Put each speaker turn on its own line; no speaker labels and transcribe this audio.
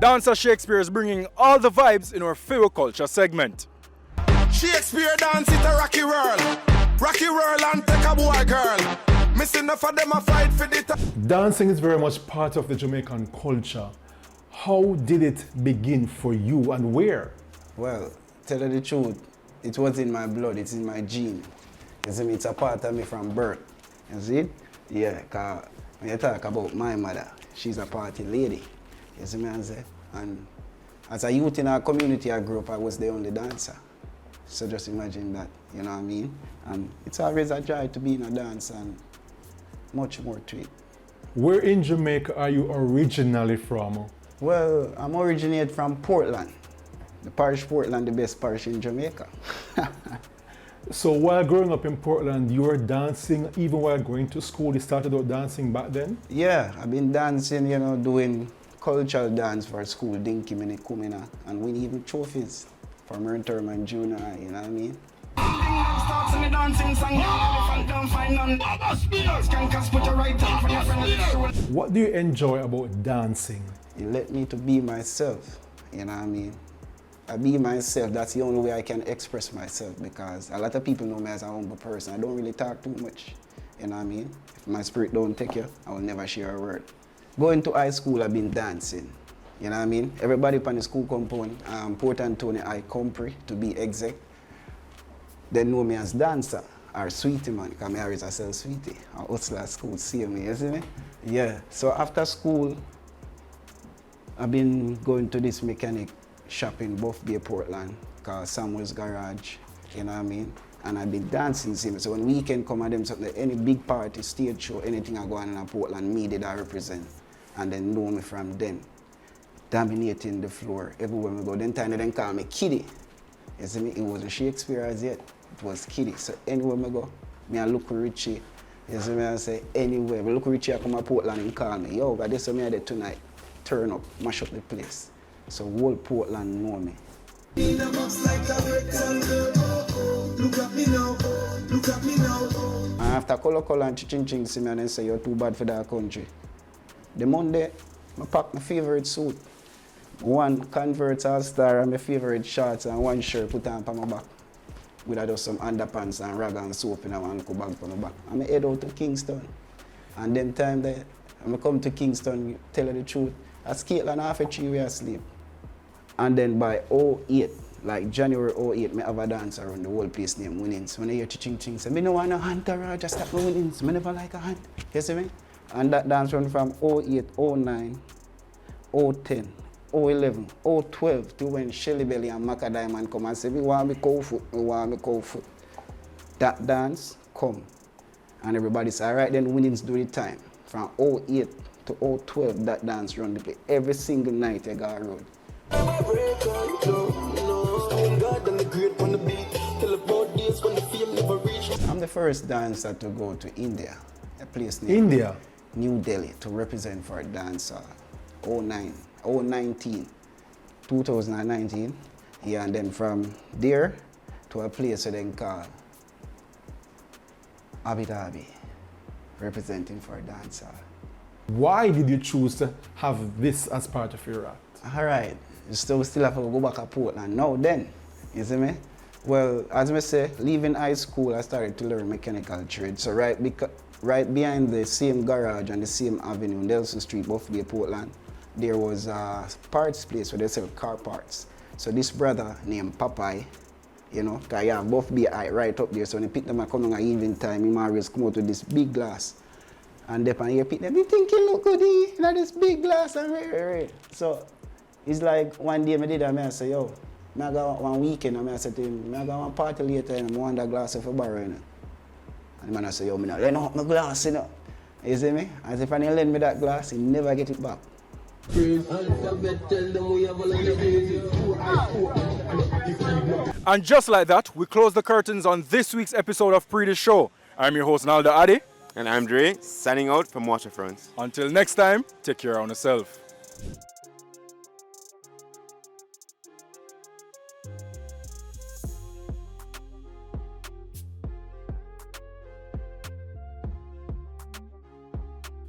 Dancer Shakespeare is bringing all the vibes in our FiWi Culture segment.
Shakespeare dance it a rocky world and take a boy girl. Missing enough of them a fight for the
Dancing is very much part of the Jamaican culture. How did it begin for you and where?
Well, tell you the truth, it was in my blood, it's in my gene. You see me, it's a part of me from birth. You see it? Yeah, because when you talk about my mother, she's a party lady. You see me, I say? And as a youth in our community I grew up, I was the only dancer. So just imagine that, you know what I mean? And it's always a joy to be in a dance and much more to it.
Where in Jamaica are you originally from?
Well, I'm originated from Portland. The parish Portland, the best parish in Jamaica.
So while growing up in Portland, you were dancing even while going to school. You started out dancing back then?
Yeah, I've been dancing, you know, doing cultural dance for school, Dinky, Mini, Kumina, and winning even trophies for Marine Term and Junior, you know what I mean?
What do you enjoy about dancing?
It let me to be myself, you know what I mean? I be myself, that's the only way I can express myself, because a lot of people know me as a humble person. I don't really talk too much, you know what I mean? If my spirit don't take you, I will never share a word. Going to high school, I've been dancing, you know what I mean? Everybody upon the school compound, Port Antonio I Compre to be exact, they know me as dancer, or sweetie man, because I always sell sweetie. I hustle at school, see me, you see me? Yeah, so after school, I've been going to this mechanic shop in Buff Bay, Portland, called Samuel's Garage, you know what I mean? And I've been dancing, see me. So when weekend come at them, something, any big party, stage show, anything I go on in Portland, me did I represent. And then know me from then. Dominating the floor, everywhere we go. Then time they then call me Kiddie. You see me, it wasn't Shakespeare as yet, it was Kiddie. So anywhere we go, me and look Richie, you see me, I say, anywhere. But look Richie, I come to Portland and call me, yo, but this is me I did tonight. Turn up, mash up the place. So whole Portland know me.
Look at me now, look at me now.
And after Color and Ching see me and then say, you're too bad for that country. The Monday, I pack my favorite suit. One Converse All-Star and my favorite shorts and one shirt put on my back. With just some underpants and rag and soap in one little bag on my back. And I head out to Kingston. And then time there, I come to Kingston, tell you the truth, I skate and half a 3 weeks asleep. And then by 08, like January 08, I have a dance around the whole place named Winnings. When I hear ching, say, I don't want a hunter, just stop my Winnings. I never like a hunt. You see me? And that dance run from 08, 09, 010, 011, 012 to when Shelly Belly and Maca Diamond come and say, we want me cow foot, we want me cow foot. That dance come. And everybody say, all right, then Winnings do the time. From 08 to 012, that dance run the play. Every single night I go road. I'm the first dancer to go to India, a place named
India?
New Delhi, to represent for a dancer. 2019. Yeah, and then from there to a place then called Abu Dhabi, representing for a dancer.
Why did you choose to have this as part of your act?
All right, you still have to go back to Portland. Now then, you see me? Well, as I say, leaving high school, I started to learn mechanical trade. So right behind the same garage and the same avenue, Nelson Street, Buff Bay, Portland, there was a parts place where they sell car parts. So this brother named Popeye, you know, because you have Buff Bay right up there, so when he picked them up coming at evening time, he always come out with this big glass. And then you pick them, you think you look good, you know, this big glass and red. So it's like one day I did that, I say, yo, I go one weekend, I said to him, I go one party later and I want that glass of a borrow. And the man I say, yo, I don't lend my glass, you know. You see me? As if I didn't lend me that glass, he never get it back.
And just like that, we close the curtains on this week's episode of Pree Dis Show. I'm your host, Naldo Adi.
And I'm Dre, signing out from Waterfront.
Until next time, take care of yourself.